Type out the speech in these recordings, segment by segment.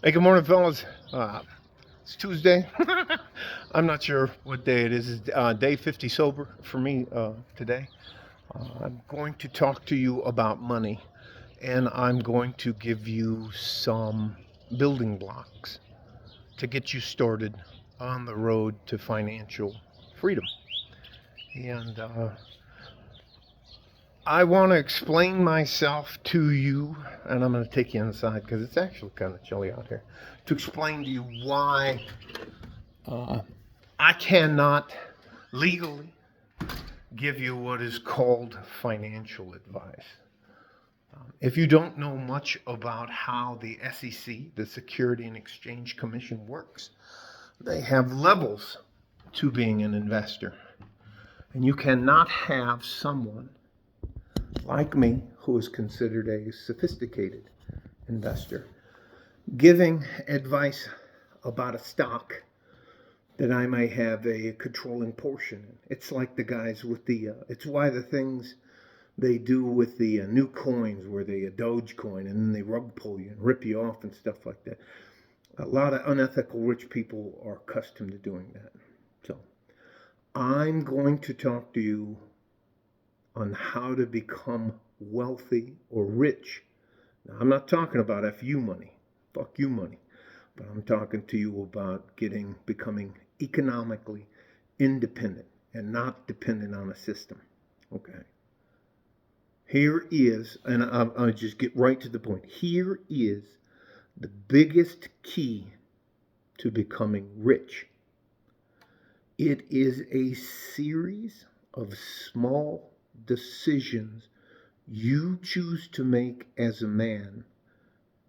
Hey, good morning, fellas. It's Tuesday. I'm not sure what day it is. It's day 50 sober for me today. I'm going to talk to you about money, and I'm going to give you some building blocks to get you started on the road to financial freedom. And I want to explain myself to you, and I'm going to take you inside because it's actually kind of chilly out here, to explain to you why Uh, I cannot legally give you what is called financial advice. If you don't know much about how the SEC, the Security and Exchange Commission, works, they have levels to being an investor. And you cannot have someone like me, who is considered a sophisticated investor, giving advice about a stock that I may have a controlling portion in. It's like the guys with it's why the things they do with the new coins, where they Dogecoin, and then they rug pull you and rip you off and stuff like that. A lot of unethical rich people are accustomed to doing that. So I'm going to talk to you on how to become wealthy or rich. Now, I'm not talking about FU money, fuck you money. But I'm talking to you about becoming economically independent and not dependent on a system. Okay. Here is, and I'll just get right to the point. Here is the biggest key to becoming rich. It is a series of small decisions you choose to make as a man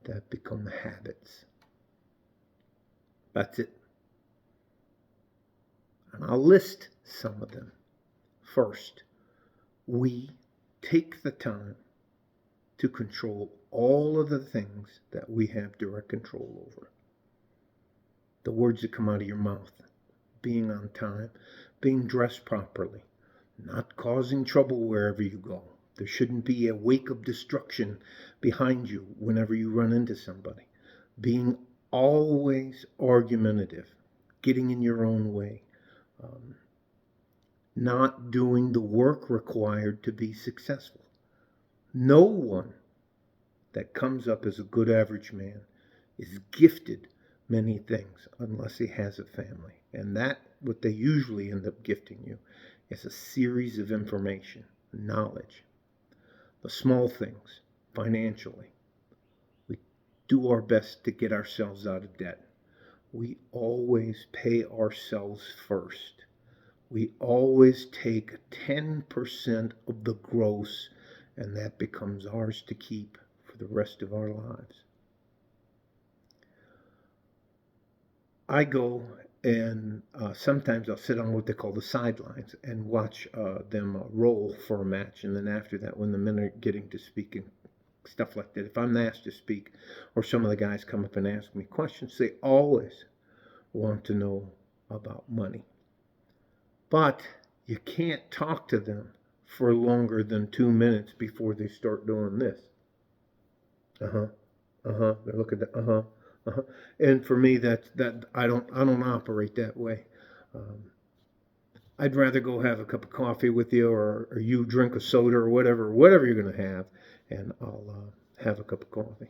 that become habits. That's it. And I'll list some of them. First, we take the time to control all of the things that we have direct control over. The words that come out of your mouth, being on time, being dressed properly, not causing trouble wherever you go. There shouldn't be a wake of destruction behind you whenever you run into somebody. Being always argumentative, getting in your own way. Not doing the work required to be successful. No one that comes up as a good average man is gifted many things unless he has a family. And that, what they usually end up gifting you, is a series of information, knowledge, the small things financially. We do our best to get ourselves out of debt. We always pay ourselves first. We always take 10% of the gross, and that becomes ours to keep for the rest of our lives. I go and sometimes I'll sit on what they call the sidelines and watch them roll for a match, and then after that, when the men are getting to speak and stuff like that, if I'm asked to speak, or some of the guys come up and ask me questions, they always want to know about money. But you can't talk to them for longer than 2 minutes before they start doing this. Uh-huh. Uh-huh. They're looking at uh-huh. Uh-huh. And for me, that I don't operate that way. Um, I'd rather go have a cup of coffee with you, or you drink a soda or whatever you're going to have, and I'll have a cup of coffee.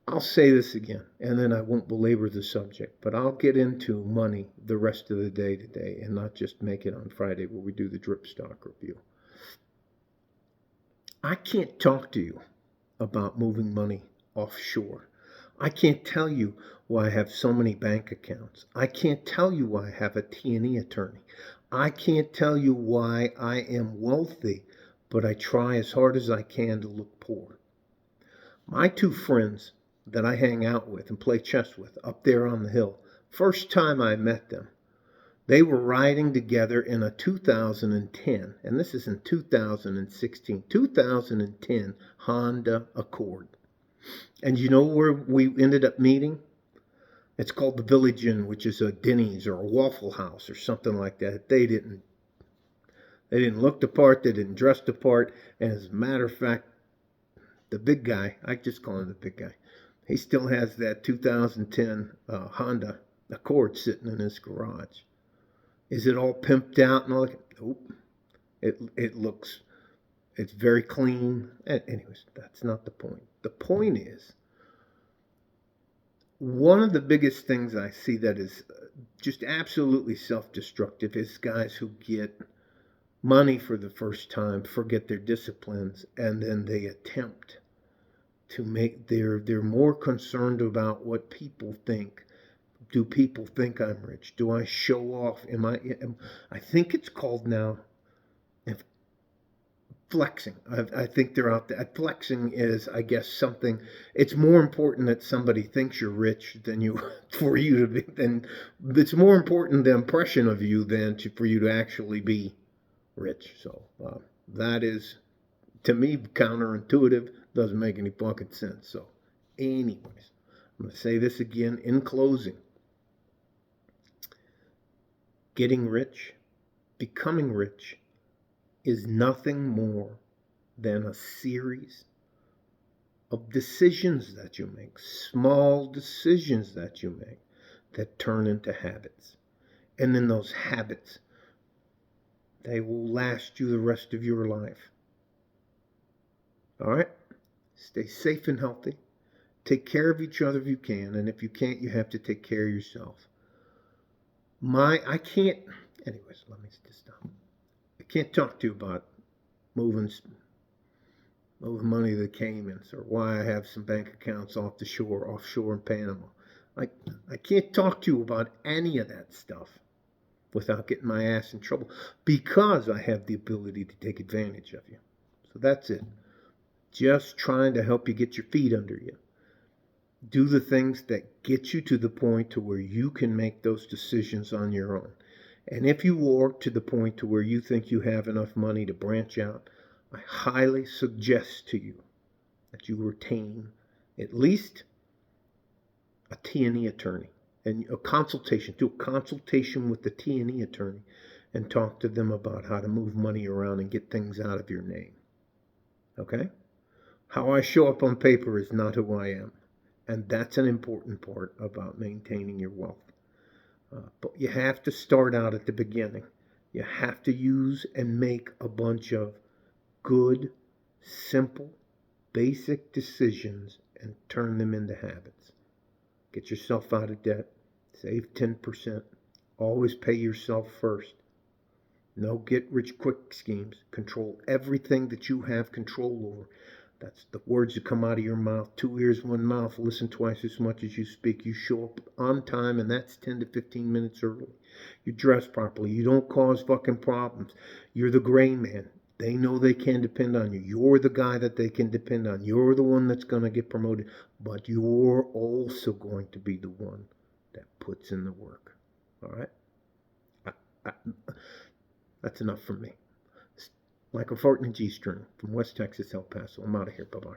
I'll say this again, and then I won't belabor the subject, but I'll get into money the rest of the day today and not just make it on Friday where we do the drip stock review. I can't talk to you about moving money offshore. I can't tell you why I have so many bank accounts. I can't tell you why I have a T&E attorney. I can't tell you why I am wealthy, but I try as hard as I can to look poor. My two friends that I hang out with and play chess with up there on the hill, first time I met them, they were riding together in a 2010, and this is in 2016, 2010 Honda Accord. And you know where we ended up meeting? It's called the Village Inn, which is a Denny's or a Waffle House or something like that. They didn't look the part, they didn't dress the part, and as a matter of fact, the big guy, I just call him the big guy, He still has that 2010 Honda Accord sitting in his garage. Is it all pimped out and all that? Nope. It's very clean. Anyways, that's not the point. The point is, one of the biggest things I see that is just absolutely self-destructive is guys who get money for the first time, forget their disciplines, and then they attempt to make they're more concerned about what people think. Do people think I'm rich? Do I show off? I think it's called now flexing. I think they're out there. Flexing is, I guess, something. It's more important that somebody thinks you're rich than you for you to be. Then it's more important the impression of you than for you to actually be rich. So that is, to me, counterintuitive. Doesn't make any fucking sense. So, anyways, I'm going to say this again in closing. Getting rich, becoming rich, is nothing more than a series of decisions that you make, small decisions that you make that turn into habits. And then those habits, they will last you the rest of your life. All right? Stay safe and healthy. Take care of each other if you can. And if you can't, you have to take care of yourself. I can't, anyways, let me just stop. I can't talk to you about moving money to the Caymans or why I have some bank accounts offshore in Panama. I can't talk to you about any of that stuff without getting my ass in trouble because I have the ability to take advantage of you. So that's it. Just trying to help you get your feet under you. Do the things that get you to the point to where you can make those decisions on your own. And if you are to the point to where you think you have enough money to branch out, I highly suggest to you that you retain at least a T&E attorney and a consultation. Do a consultation with the T&E attorney and talk to them about how to move money around and get things out of your name. Okay? How I show up on paper is not who I am. And that's an important part about maintaining your wealth. But you have to start out at the beginning. You have to use and make a bunch of good, simple, basic decisions and turn them into habits. Get yourself out of debt. Save 10%. Always pay yourself first. No get-rich-quick schemes. Control everything that you have control over. That's the words that come out of your mouth. 2 ears, 1 mouth. Listen twice as much as you speak. You show up on time, and that's 10 to 15 minutes early. You dress properly. You don't cause fucking problems. You're the gray man. They know they can depend on you. You're the guy that they can depend on. You're the one that's going to get promoted. But you're also going to be the one that puts in the work. All right? That's enough for me. Michael Fortin and G-String from West Texas, El Paso. I'm out of here. Bye-bye.